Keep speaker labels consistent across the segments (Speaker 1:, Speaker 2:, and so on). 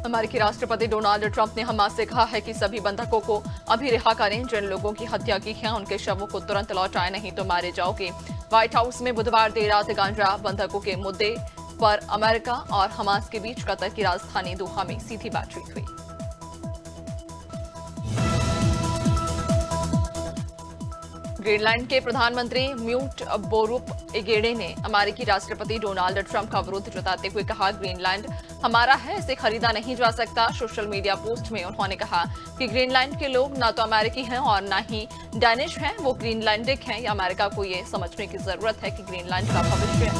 Speaker 1: अमेरिकी राष्ट्रपति Donald Trump ने हमास से कहा है कि सभी बंधकों को अभी रिहा करें। जिन लोगों की हत्या की है उनके शवों को तुरंत लौटाएं, नहीं तो मारे जाओगे। व्हाइट हाउस में बुधवार देर रात गांजा बंधकों के मुद्दे पर अमेरिका और हमास के बीच कतर की राजधानी दोहा में सीधी बातचीत हुई। ग्रीनलैंड के प्रधानमंत्री म्यूट बोरुप एगेडे ने अमेरिकी राष्ट्रपति डोनाल्ड ट्रंप का विरोध जताते हुए कहा, ग्रीनलैंड हमारा है, इसे खरीदा नहीं जा सकता। सोशल मीडिया पोस्ट में उन्होंने कहा कि ग्रीनलैंड के लोग ना तो अमेरिकी हैं और ना ही डैनिश हैं, वो ग्रीनलैंडिक हैं। या अमेरिका को ये समझने की जरूरत है कि ग्रीनलैंड का भविष्य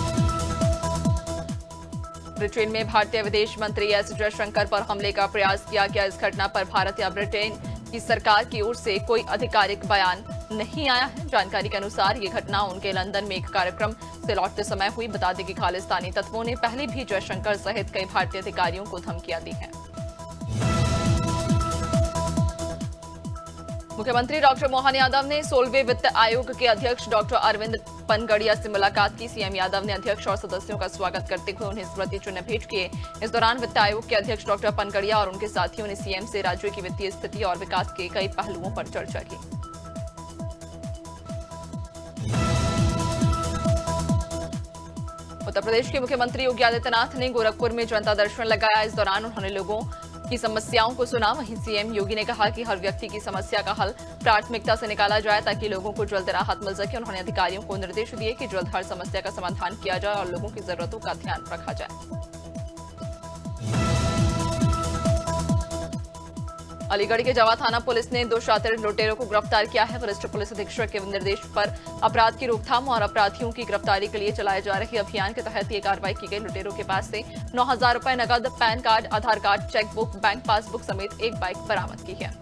Speaker 1: ब्रिटेन में भारतीय विदेश मंत्री एस जयशंकर पर हमले का प्रयास किया गया। इस घटना पर भारत या ब्रिटेन की सरकार की ओर से कोई आधिकारिक बयान नहीं आया है। जानकारी के अनुसार ये घटना उनके लंदन में एक कार्यक्रम से लौटते समय हुई। बता दें कि खालिस्तानी तत्वों ने पहले भी जयशंकर सहित कई भारतीय अधिकारियों को धमकियां दी हैं। मुख्यमंत्री डॉक्टर मोहन यादव ने 16वें वित्त आयोग के अध्यक्ष डॉक्टर अरविंद पनगड़िया से मुलाकात की। सीएम यादव ने अध्यक्ष और सदस्यों का स्वागत करते हुए उन्हें स्मृति चिन्ह भेंट किए। इस दौरान वित्त आयोग के अध्यक्ष डॉक्टर पनगड़िया और उनके साथियों ने सीएम से राज्य की वित्तीय स्थिति और विकास के कई पहलुओं पर चर्चा की। उत्तर प्रदेश के मुख्यमंत्री योगी आदित्यनाथ ने गोरखपुर में जनता दर्शन लगाया। इस दौरान उन्होंने लोगों की समस्याओं को सुना। वहीं सीएम योगी ने कहा कि हर व्यक्ति की समस्या का हल प्राथमिकता से निकाला जाए ताकि लोगों को जल्द राहत मिल सके। उन्होंने अधिकारियों को निर्देश दिए कि जल्द हर समस्या का समाधान किया जाए और लोगों की जरूरतों का ध्यान रखा जाए। अलीगढ़ के जावा थाना पुलिस ने 2 शातिर लुटेरों को गिरफ्तार किया है। वरिष्ठ पुलिस अधीक्षक के निर्देश पर अपराध की रोकथाम और अपराधियों की गिरफ्तारी के लिए चलाए जा रहे अभियान के तहत ये कार्रवाई की गई। लुटेरों के पास से 9,000 रुपए नकद, पैन कार्ड, आधार कार्ड, चेकबुक, बैंक पासबुक समेत एक बाइक बरामद की है।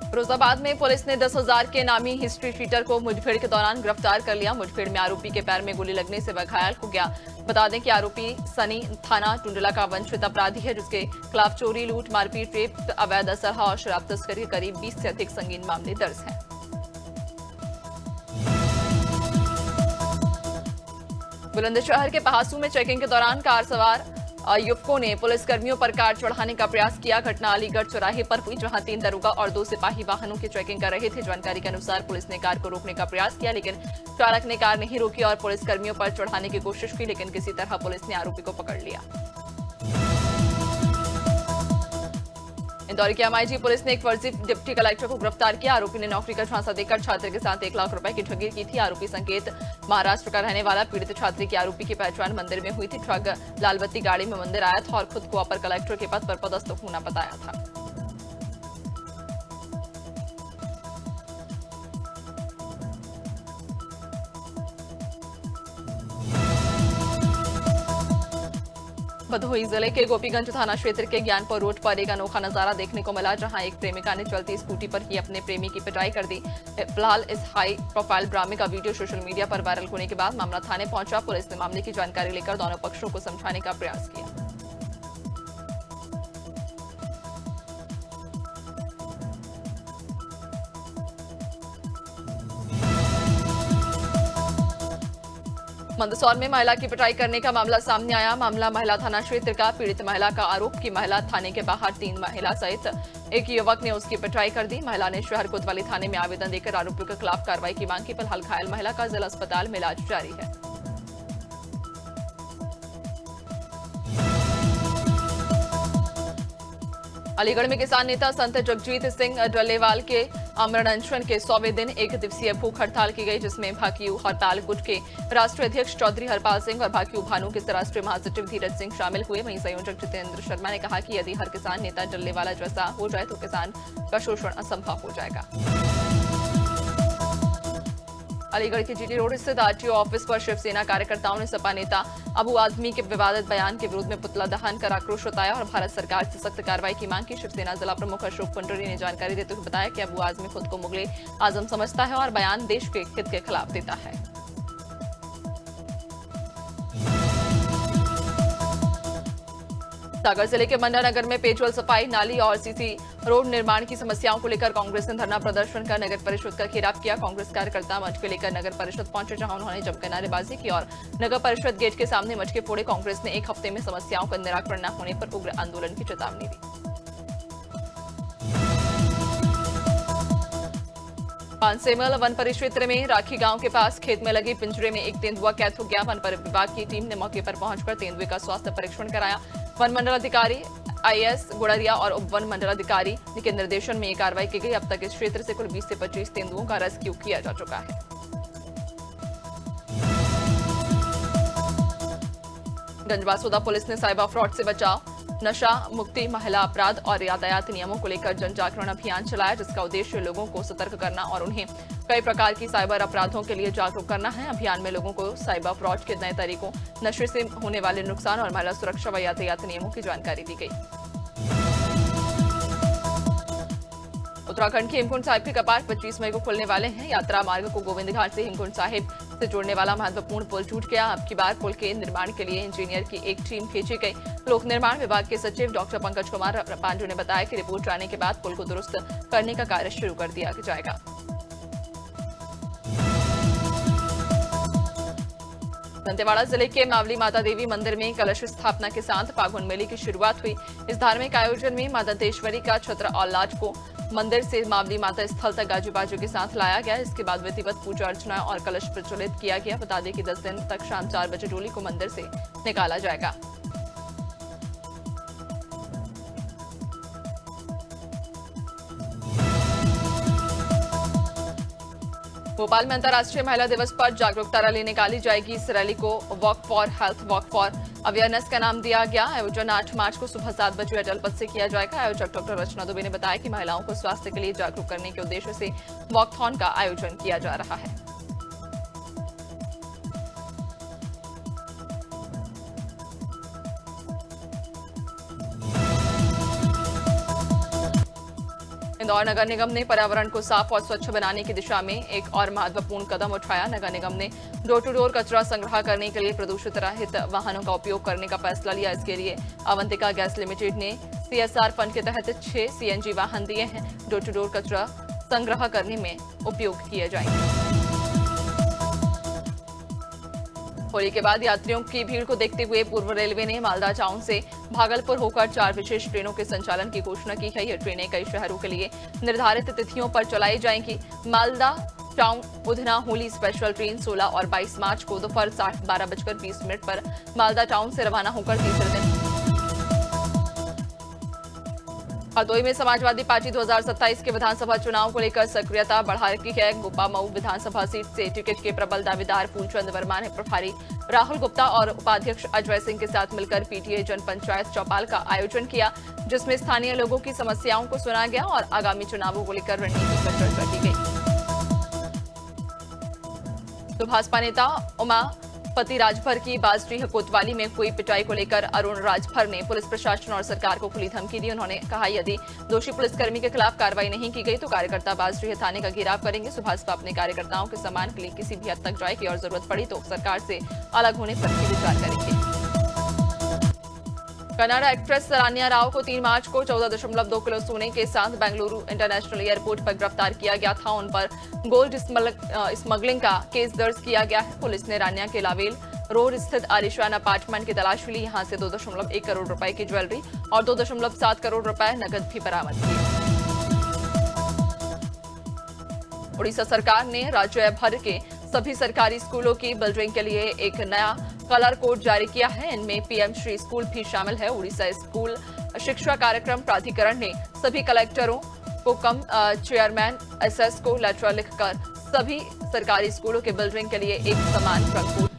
Speaker 1: फिरोजाबाद में पुलिस ने 10,000 के नामी हिस्ट्री शीटर को मुठभेड़ के दौरान गिरफ्तार कर लिया। मुठभेड़ में आरोपी के पैर में गोली लगने से वह घायल हो गया। बता दें कि आरोपी सनी थाना टुंडला का वंचित अपराधी है, जिसके खिलाफ चोरी, लूट, मारपीट, रेप, अवैध असलहा और शराब तस्करी के करीब 20 से अधिक संगीन मामले दर्ज हैं। बुलंदशहर के पहासू में चेकिंग के दौरान कार सवार युवकों ने पुलिसकर्मियों पर कार चढ़ाने का प्रयास किया। घटना अलीगढ़ चौराहे पर हुई, जहां 3 दरोगा और 2 सिपाही वाहनों की चेकिंग कर रहे थे। जानकारी के अनुसार पुलिस ने कार को रोकने का प्रयास किया, लेकिन चालक ने कार नहीं रोकी और पुलिसकर्मियों पर चढ़ाने की कोशिश की, लेकिन किसी तरह पुलिस ने आरोपी को पकड़ लिया। इंदौर की एमआईजी पुलिस ने एक फर्जी डिप्टी कलेक्टर को गिरफ्तार किया। आरोपी ने नौकरी का झांसा देकर छात्र के साथ 1 लाख रुपए की ठगी की थी। आरोपी संकेत महाराष्ट्र का रहने वाला पीड़ित छात्री की आरोपी की पहचान मंदिर में हुई थी। ठग लालबत्ती गाड़ी में मंदिर आया था और खुद को अपर कलेक्टर के पद पर पदस्थ होना बताया था। भदोही जिले के गोपीगंज थाना क्षेत्र के ज्ञानपुर रोड पर एक अनोखा नजारा देखने को मिला, जहां एक प्रेमिका ने चलती स्कूटी पर ही अपने प्रेमी की पिटाई कर दी। फिलहाल इस हाई प्रोफाइल ड्रामे का वीडियो सोशल मीडिया पर वायरल होने के बाद मामला थाने पहुंचा। पुलिस ने मामले की जानकारी लेकर दोनों पक्षों को समझाने का प्रयास किया। मंदसौर में महिला की पिटाई करने का मामला सामने आया। मामला महिला थाना क्षेत्र का। पीड़ित महिला का आरोप कि महिला थाने के बाहर 3 महिला सहित एक युवक ने उसकी पिटाई कर दी। महिला ने शहर कोतवाली थाने में आवेदन देकर आरोपियों के खिलाफ कार्रवाई की मांग की। फिलहाल घायल महिला का जिला अस्पताल में इलाज जारी है। अलीगढ़ में किसान नेता संत जगजीत सिंह डल्लेवाल के आमरण अनशन के 100वें दिन 1 दिवसीय भूख हड़ताल की गई, जिसमें भाकियू हड़ताल गुट के राष्ट्रीय अध्यक्ष चौधरी हरपाल सिंह और भाकियू भानु के राष्ट्रीय महासचिव धीरज सिंह शामिल हुए। वहीं संयोजक जितेंद्र शर्मा ने कहा कि यदि हर किसान नेता डल्लेवाला जैसा हो जाए तो किसान का शोषण असंभव हो जाएगा। अलीगढ़ के जीटी रोड स्थित आरटीओ ऑफिस पर शिवसेना कार्यकर्ताओं ने सपा नेता अबू आजमी के विवादित बयान के विरोध में पुतला दहन कर आक्रोश जताया और भारत सरकार से सख्त कार्रवाई की मांग की। शिवसेना जिला प्रमुख अशोक पंडरी ने जानकारी देते हुए बताया कि अबू आजमी खुद को मुगले आजम समझता है और बयान देश के हित के खिलाफ देता है। सागर जिले के मंडा नगर में पेयजल सफाई, नाली और सीसी रोड निर्माण की समस्याओं को लेकर कांग्रेस ने धरना प्रदर्शन कर नगर परिषद का घेराव किया। कांग्रेस कार्यकर्ता मटके लेकर नगर परिषद पहुंचे, जहां उन्होंने जमकर नारेबाजी की और नगर परिषद गेट के सामने मटके फोड़े। कांग्रेस ने 1 हफ्ते में समस्याओं का निराकरण न होने पर उग्र आंदोलन की चेतावनी दी। पानसेमल वन परिक्षेत्र में राखी गांव के पास खेत में लगे पिंजरे में एक तेंदुआ कैद हो गया। वन विभाग की टीम ने मौके पर पहुंचकर तेंदुए का स्वास्थ्य परीक्षण कराया। वन मंडल अधिकारी आईएएस गुड़रिया और उप वन मंडल अधिकारी के निर्देशन में ये कार्रवाई की गई। अब तक इस क्षेत्र से कुल 20 से 25 तेंदुओं का रेस्क्यू किया जा चुका है। गंजबासौदा पुलिस ने साइबर फ्रॉड से बचाव, नशा मुक्ति, महिला अपराध और यातायात नियमों को लेकर जन जागरण अभियान चलाया, जिसका उद्देश्य लोगों को सतर्क करना और उन्हें कई प्रकार की साइबर अपराधों के लिए जागरूक करना है। अभियान में लोगों को साइबर फ्रॉड के नए तरीकों, नशे से होने वाले नुकसान और महिला सुरक्षा व यातायात नियमों की जानकारी दी गई। उत्तराखंड के हेमकुंड साहिब के कपाट 25 मई को खुलने वाले हैं। यात्रा मार्ग को गोविंद घाट से हेमकुंड साहिब से जोड़ने वाला महत्वपूर्ण पुल टूट गया। अब की बार पुल के निर्माण के लिए इंजीनियर की एक टीम भेजी गई। लोक निर्माण विभाग के सचिव डॉक्टर पंकज कुमार पांडु ने बताया कि रिपोर्ट आने के बाद पुल को दुरुस्त करने का कार्य शुरू कर दिया जाएगा। दंतेवाड़ा जिले के मावली माता देवी मंदिर में कलश स्थापना के साथ फागुन मेले की शुरुआत हुई। इस धार्मिक आयोजन में मां दंतेश्वरी का छत्र और लाज को मंदिर से मावली माता स्थल तक गाजू बाजू के साथ लाया गया। इसके बाद विधिवत पूजा अर्चना और कलश प्रज्वलित किया गया। बता दें कि 10 दिन तक शाम 4 बजे डोली को मंदिर से निकाला जाएगा। भोपाल में अंतर्राष्ट्रीय महिला दिवस पर जागरूकता रैली निकाली जाएगी। इस रैली को walk for health, walk for awareness का नाम दिया गया। आयोजन 8 मार्च को सुबह 7 बजे अटल पथ से किया जाएगा। आयोजक डॉक्टर रचना दुबे ने बताया कि महिलाओं को स्वास्थ्य के लिए जागरूक करने के उद्देश्य से वॉकथॉन का आयोजन किया जा रहा है। इंदौर नगर निगम ने पर्यावरण को साफ और स्वच्छ बनाने की दिशा में एक और महत्वपूर्ण कदम उठाया। नगर निगम ने डोर टू डोर कचरा संग्रह करने के लिए प्रदूषित रहित वाहनों का उपयोग करने का फैसला लिया। इसके लिए अवंतिका गैस लिमिटेड ने सीएसआर फंड के तहत 6 सीएनजी वाहन दिए हैं। डोर टू डोर कचरा संग्रह करने में उपयोग किए जाएंगे। होली के बाद यात्रियों की भीड़ को देखते हुए पूर्व रेलवे ने मालदा टाउन से भागलपुर होकर 4 विशेष ट्रेनों के संचालन की घोषणा की है। ये ट्रेनें कई शहरों के लिए निर्धारित तिथियों पर चलाई जाएंगी। Malda town Udhna Holi special train 16 और 22 मार्च को दोपहर 12:20 पर मालदा टाउन से रवाना होकर तीसरे दिन हरदोई में समाजवादी पार्टी 2027 के विधानसभा चुनाव को लेकर सक्रियता बढ़ा रखी है। गोपामऊ विधानसभा सीट से टिकट के प्रबल दावेदार फूलचंद वर्मा ने प्रभारी राहुल गुप्ता और उपाध्यक्ष अजय सिंह के साथ मिलकर पीटीए जनपंचायत चौपाल का आयोजन किया, जिसमें स्थानीय लोगों की समस्याओं को सुना गया और आगामी चुनावों को लेकर रणनीति पर चर्चा की गई। तो भाजपा नेता उमापति राजभर की बाजरी कोतवाली में हुई पिटाई को लेकर अरुण राजभर ने पुलिस प्रशासन और सरकार को खुली धमकी दी। उन्होंने कहा, यदि दोषी पुलिसकर्मी के खिलाफ कार्रवाई नहीं की गई तो कार्यकर्ता बाजरी थाने का घेराव करेंगे। भाजपा अपने कार्यकर्ताओं के सम्मान के लिए किसी भी हद तक जाएगी और जरूरत पड़ी तो सरकार से अलग होने पर भी विचार करेंगे। कन्नड़ एक्ट्रेस सरान्या राव को 3 मार्च को 14.2 किलो सोने के साथ बेंगलुरु इंटरनेशनल एयरपोर्ट पर गिरफ्तार किया गया था। उन पर गोल्ड स्मगलिंग का केस दर्ज किया गया है। पुलिस ने रान्या के लावेल रोड स्थित आलिशान अपार्टमेंट की तलाशी ली। यहां से 2.1 करोड़ रुपए की ज्वेलरी और 2.7 करोड़ रुपए नकद भी बरामद किए। उड़ीसा सरकार ने राज्य भर के सभी सरकारी स्कूलों की बिल्डिंग के लिए एक नया कलर कोड जारी किया है। इनमें पीएम श्री स्कूल भी शामिल है। उड़ीसा स्कूल शिक्षा कार्यक्रम प्राधिकरण ने सभी कलेक्टरों को कम चेयरमैन एसएस को लेटर लिखकर सभी सरकारी स्कूलों के बिल्डिंग के लिए एक समान रंग कोड।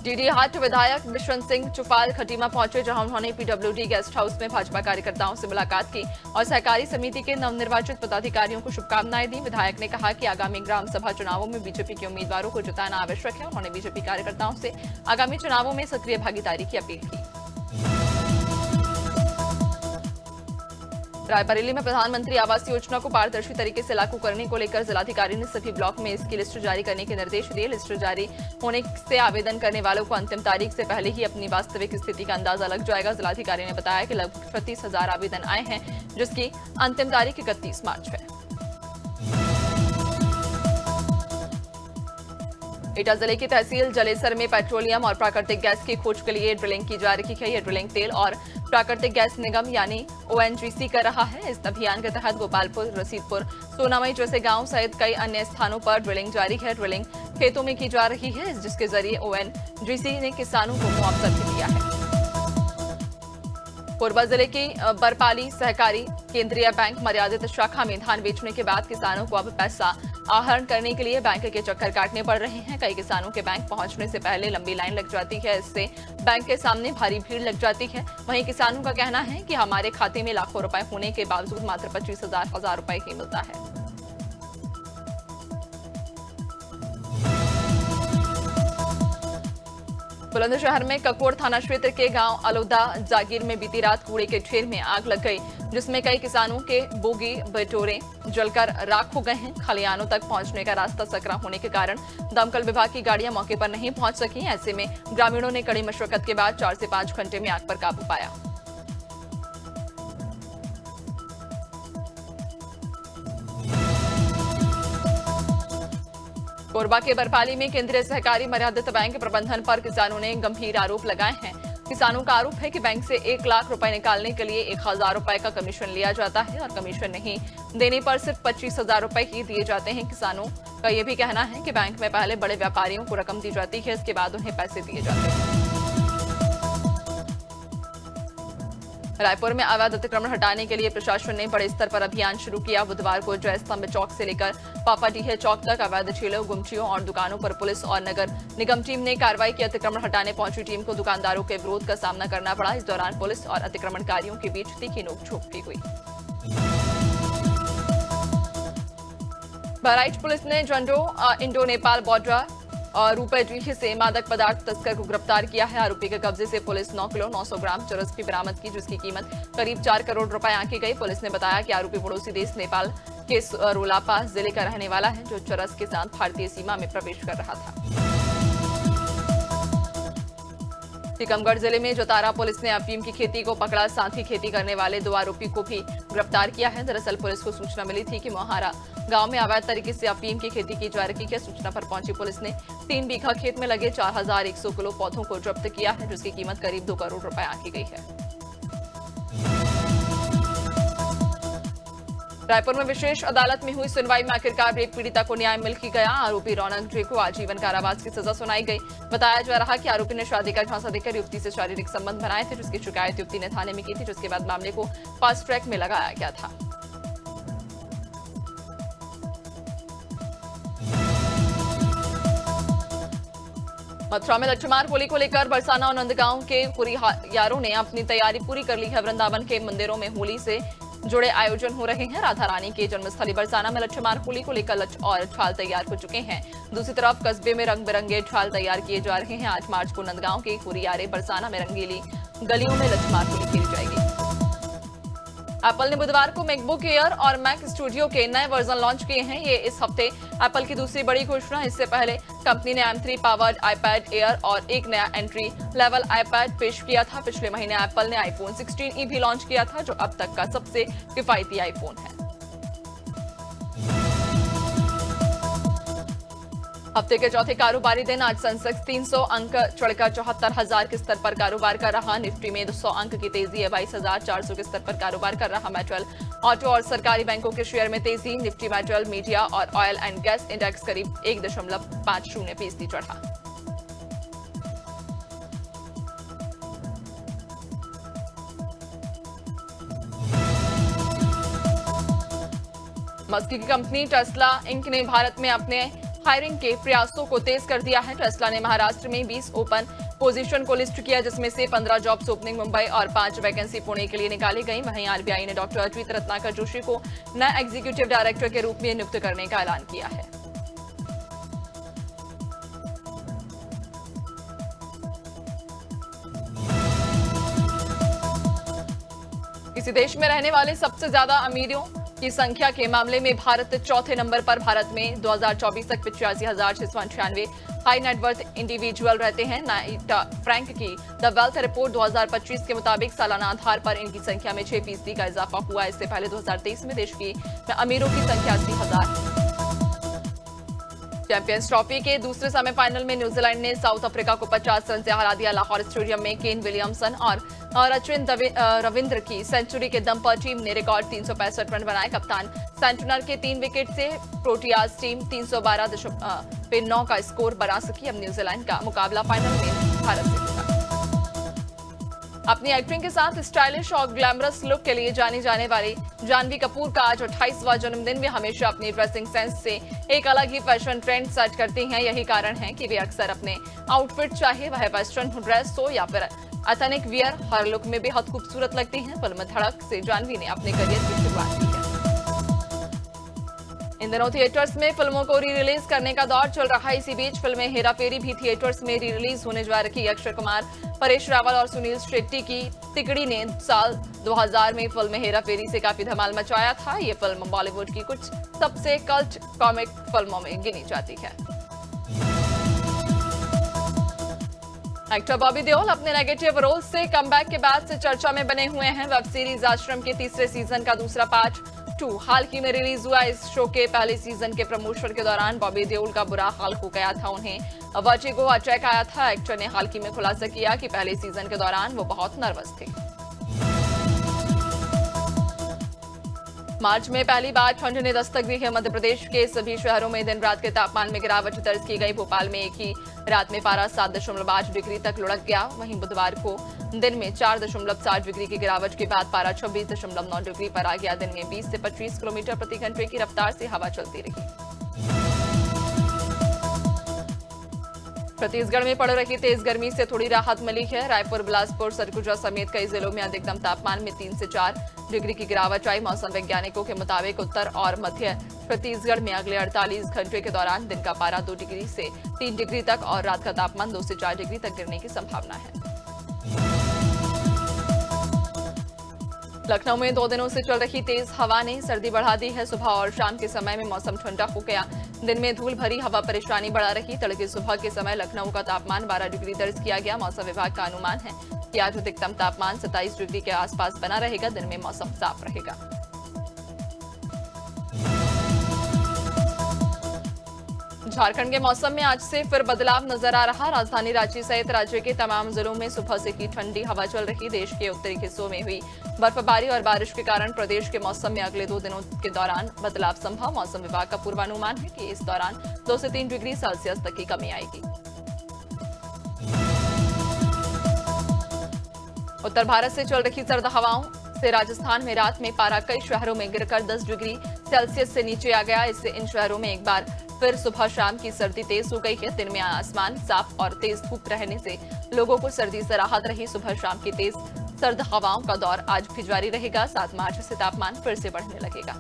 Speaker 1: डीडीहाट विधायक बिशन सिंह चुफाल खटीमा पहुंचे, जहां उन्होंने पीडब्ल्यूडी गेस्ट हाउस में भाजपा कार्यकर्ताओं से मुलाकात की और सहकारी समिति के नवनिर्वाचित पदाधिकारियों को शुभकामनाएं दी। विधायक ने कहा कि आगामी ग्राम सभा चुनावों में बीजेपी के उम्मीदवारों को जिताना आवश्यक है। उन्होंने बीजेपी कार्यकर्ताओं से आगामी चुनावों में सक्रिय भागीदारी की अपील की। रायबरेली में प्रधानमंत्री आवास योजना को पारदर्शी तरीके से लागू करने को लेकर जिलाधिकारी ने सभी ब्लॉक में इसकी लिस्ट जारी करने के निर्देश दिए। लिस्ट जारी होने से आवेदन करने वालों को अंतिम तारीख से पहले ही अपनी वास्तविक स्थिति का अंदाजा लग जाएगा। जिलाधिकारी ने बताया कि लगभग 36,000 आवेदन आए हैं, जिसकी अंतिम तारीख 31 मार्च है। एटा जिले की तहसील जलेसर में पेट्रोलियम और प्राकृतिक गैस की खोज के लिए ड्रिलिंग की जा रही है। यह ड्रिलिंग तेल और प्राकृतिक गैस निगम यानी ONGC कर रहा है। इस अभियान के तहत गोपालपुर, रसीदपुर, सोनामई जैसे गांव सहित कई अन्य स्थानों पर ड्रिलिंग जारी है। ड्रिलिंग खेतों में की जा रही है, जिसके जरिए ONGC ने किसानों को मुआवजा भी दिया है। कोरबा जिले की बरपाली सहकारी केंद्रीय बैंक मर्यादित शाखा में धान बेचने के बाद किसानों को अब पैसा आहरण करने के लिए बैंक के चक्कर काटने पड़ रहे हैं। कई किसानों के बैंक पहुंचने से पहले लंबी लाइन लग जाती है, इससे बैंक के सामने भारी भीड़ लग जाती है। वहीं किसानों का कहना है कि हमारे खाते में लाखों रुपए होने के बावजूद मात्र 25,000 रुपए ही मिलता है। बुलंदशहर में ककोड़ थाना क्षेत्र के गांव अलोदा जागीर में बीती रात कूड़े के ढेर में आग लग गई, जिसमें कई किसानों के बोगी बटोरे जलकर राख हो गए हैं। खलियानों तक पहुंचने का रास्ता सकरा होने के कारण दमकल विभाग की गाड़ियां मौके पर नहीं पहुंच सकी। ऐसे में ग्रामीणों ने कड़ी मशक्कत के बाद 4 से 5 घंटे में आग पर काबू पाया। कोरबा के बरपाली में केंद्रीय सहकारी मर्यादित बैंक प्रबंधन पर किसानों ने गंभीर आरोप लगाए हैं। किसानों का आरोप है कि बैंक से 1 लाख रुपए निकालने के लिए 1,000 रुपए का कमीशन लिया जाता है और कमीशन नहीं देने पर सिर्फ 25,000 रुपए ही दिए जाते हैं। किसानों का यह भी कहना है कि बैंक में पहले बड़े व्यापारियों को रकम दी जाती है, इसके बाद उन्हें पैसे दिए जाते हैं। रायपुर में अवैध अतिक्रमण हटाने के लिए प्रशासन ने बड़े स्तर पर अभियान शुरू किया। बुधवार को जय स्तंभ चौक से लेकर पापाडीह चौक तक अवैध ठेलों, गुमटियों और दुकानों पर पुलिस और नगर निगम टीम ने कार्रवाई की। अतिक्रमण हटाने पहुंची टीम को दुकानदारों के विरोध का सामना करना पड़ा। इस दौरान पुलिस और अतिक्रमणकारियों के बीच तीखी नोकझोंक भी हुई। बहराइच पुलिस ने जंडो इंडो नेपाल बॉर्डर और रूपए से मादक पदार्थ तस्कर को गिरफ्तार किया है। आरोपी के कब्जे से पुलिस 9 किलो 900 ग्राम चरस भी बरामद की, जिसकी कीमत करीब 4 करोड़ रुपए आंकी गई। पुलिस ने बताया कि आरोपी पड़ोसी देश नेपाल के रोलापा जिले का रहने वाला है, जो चरस के साथ भारतीय सीमा में प्रवेश कर रहा था। टीकमगढ़ जिले में जोतारा पुलिस ने अफीम की खेती को पकड़ा, साथ ही खेती करने वाले 2 आरोपी को भी गिरफ्तार किया है। दरअसल पुलिस को सूचना मिली थी कि मोहारा गांव में अवैध तरीके से अफीम की खेती की जा रही है। सूचना पर पहुंची पुलिस ने 3 बीघा खेत में लगे 4,100 किलो पौधों को जब्त किया है, जिसकी कीमत करीब 2 करोड़ रुपए आंकी गई है। रायपुर में विशेष अदालत में हुई सुनवाई में आखिरकार रेप पीड़िता को न्याय मिल ही गया। आरोपी रौनक जे को आजीवन कारावास की सजा सुनाई गई। बताया जा रहा कि आरोपी ने शादी का झांसा देकर युवती से शारीरिक संबंध बनाए थे, जिसकी शिकायत युवती ने थाने में की थी, जिसके बाद मामले को फास्ट ट्रैक में लगाया गया था। मथुरा में लट्ठमार होली को लेकर बरसाना और नंदगांव के हुरियारों ने अपनी तैयारी पूरी कर ली है। वृंदावन के मंदिरों में होली से जुड़े आयोजन हो रहे हैं। राधा रानी के जन्मस्थली बरसाना में लट्ठमार होली को लेकर लठ और ढाल तैयार हो चुके हैं। दूसरी तरफ कस्बे में रंग बिरंगे ढाल तैयार किए जा रहे हैं। 8 मार्च को नंदगांव के हुरियारे बरसाना में रंगीली गलियों में लट्ठमार होली खेली जाएगी। एप्पल ने बुधवार को मैकबुक एयर और मैक स्टूडियो के नए वर्जन लॉन्च किए हैं। ये इस हफ्ते एप्पल की दूसरी बड़ी घोषणा। इससे पहले कंपनी ने M3 पावर्ड आईपैड एयर और एक नया एंट्री लेवल आईपैड पेश किया था। पिछले महीने एप्पल ने आईफोन 16e भी लॉन्च किया था, जो अब तक का सबसे किफायती आईफोन है। हफ्ते के चौथे कारोबारी दिन आज सेंसेक्स 300 अंक चढ़कर 74,000 के स्तर पर कारोबार कर रहा। निफ्टी में 200 अंक की तेजी है, 22,400 के स्तर पर कारोबार कर रहा। मेटल, ऑटो और सरकारी बैंकों के शेयर में तेजी। निफ्टी मेटल, मीडिया और ऑयल एंड गैस इंडेक्स करीब 1.50% चढ़ा। मस्क की कंपनी टेस्ला इंक ने भारत में अपने हायरिंग के प्रयासों को तेज कर दिया है। टेस्ला ने महाराष्ट्र में 20 ओपन पोजीशन को लिस्ट किया, जिसमें से 15 जॉब्स ओपनिंग मुंबई और 5 वैकेंसी पुणे के लिए निकाली गई। वहीं आरबीआई ने डॉक्टर अद्वित रत्नाकर जोशी को नए एग्जीक्यूटिव डायरेक्टर के रूप में नियुक्त करने का ऐलान किया है। किसी देश में रहने वाले सबसे ज्यादा अमीरों की संख्या के मामले में भारत चौथे नंबर पर। भारत में 2024 तक 85,698 हाई नेटवर्थ इंडिविजुअल रहते हैं। नाइट फ्रैंक की द वेल्थ रिपोर्ट 2025 के मुताबिक सालाना आधार पर इनकी संख्या में 6% का इजाफा हुआ। इससे पहले 2023 में देश की अमीरों की संख्या 80,000। चैंपियंस ट्रॉफी के दूसरे सेमीफाइनल में न्यूजीलैंड ने साउथ अफ्रीका को 50 रन से हरा दिया। लाहौर स्टेडियम में केन विलियमसन और अश्विन रविंद्र की सेंचुरी के दम पर टीम ने रिकॉर्ड 365 रन बनाए। कप्तान सेंटनर के 3 विकेट से प्रोटियाज टीम 312.9 का स्कोर बना सकी। अब न्यूजीलैंड का मुकाबला फाइनल में भारत से होगा। अपनी एक्टिंग के साथ स्टाइलिश और ग्लैमरस लुक के लिए जानी जाने वाली जानवी कपूर का आज 28वां जन्मदिन। वे हमेशा अपनी ड्रेसिंग सेंस से एक अलग ही फैशन ट्रेंड सेट करती हैं। यही कारण है कि वे अक्सर अपने आउटफिट, चाहे वह वेस्टर्न ड्रेस हो या फिर एथनिक वियर, हर लुक में बेहद खूबसूरत लगती हैं। फिल्म धड़क से जानवी ने अपने करियर की शुरुआत की है। इन दिनों थिएटर्स में फिल्मों को री रिलीज करने का दौर चल रहा है। इसी बीच फिल्में हेरा फेरी भी थिएटर्स में री रिलीज होने जा रही। अक्षय कुमार, परेश रावल और सुनील शेट्टी की तिकड़ी ने साल 2000 में फिल्म हेरा फेरी से काफी धमाल मचाया था। ये फिल्म बॉलीवुड की कुछ सबसे कल्ट कॉमिक फिल्मों में गिनी जाती है। एक्टर बॉबी देओल अपने नेगेटिव रोल से कमबैक के बाद से चर्चा में बने हुए हैं। वेब सीरीज आश्रम के तीसरे सीजन का दूसरा पार्ट 2 हाल ही में रिलीज हुआ। इस शो के पहले सीजन के प्रमोशन के दौरान बॉबी देओल का बुरा हाल हो गया था। उन्हें वर्टिगो अटैक आया था। एक्टर ने हाल ही में खुलासा किया कि पहले सीजन के दौरान वो बहुत नर्वस थे। मार्च में पहली बार ठंड ने दस्तक दी है। मध्य प्रदेश के सभी शहरों में दिन रात के तापमान में गिरावट दर्ज की गई। भोपाल में एक ही रात में पारा 7.8 डिग्री तक लुढ़क गया। वहीं बुधवार को दिन में 4.7 डिग्री की गिरावट के बाद पारा 26.9 डिग्री पर आ गया। दिन में 20 से 25 किलोमीटर प्रति घंटे की रफ्तार से हवा चलती रही। छत्तीसगढ़ में पड़ रही तेज गर्मी से थोड़ी राहत मिली है। रायपुर, बिलासपुर, सरगुजा समेत कई जिलों में अधिकतम तापमान में 3 से 4 डिग्री की गिरावट आई। मौसम वैज्ञानिकों के मुताबिक उत्तर और मध्य छत्तीसगढ़ में अगले 48 घंटे के दौरान दिन का पारा 2 डिग्री से 3 डिग्री तक और रात का तापमान 2 से 4 डिग्री तक गिरने की संभावना है। लखनऊ में 2 दिनों से चल रही तेज हवा ने सर्दी बढ़ा दी है। सुबह और शाम के समय में मौसम ठंडा हो गया। दिन में धूल भरी हवा परेशानी बढ़ा रही। तड़के सुबह के समय लखनऊ का तापमान 12 डिग्री दर्ज किया गया। मौसम विभाग का अनुमान है कि आज अधिकतम तापमान 27 डिग्री के आसपास बना रहेगा। दिन में मौसम साफ रहेगा। झारखंड के मौसम में आज से फिर बदलाव नजर आ रहा। राजधानी रांची सहित राज्य के तमाम जिलों में सुबह से ही ठंडी हवा चल रही। देश के उत्तरी हिस्सों में हुई बर्फबारी और बारिश के कारण प्रदेश के मौसम में अगले 2 दिनों के दौरान बदलाव संभव। मौसम विभाग का पूर्वानुमान है कि इस दौरान 2 से 3 डिग्री सेल्सियस तक की कमी आएगी। उत्तर भारत से चल रही सर्द हवाओं से राजस्थान में रात में पारा कई शहरों में गिरकर 10 डिग्री सेल्सियस से नीचे आ गया। इससे इन शहरों में एक बार फिर सुबह शाम की सर्दी तेज हो गई है। दिन में आसमान साफ और तेज धूप रहने से लोगों को सर्दी से राहत रही। सुबह शाम की तेज सर्द हवाओं का दौर आज भी जारी रहेगा। 7 मार्च से तापमान फिर से बढ़ने लगेगा।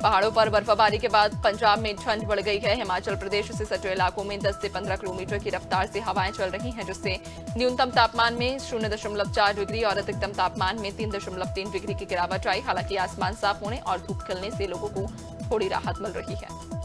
Speaker 1: पहाड़ों पर बर्फबारी के बाद पंजाब में ठंड बढ़ गई है। हिमाचल प्रदेश से सटे इलाकों में 10 से 15 किलोमीटर की रफ्तार से हवाएं चल रही हैं, जिससे न्यूनतम तापमान में 0.4 डिग्री और अधिकतम तापमान में 3.3 डिग्री की गिरावट आई। हालांकि आसमान साफ होने और धूप खिलने से लोगों को थोड़ी राहत मिल रही है।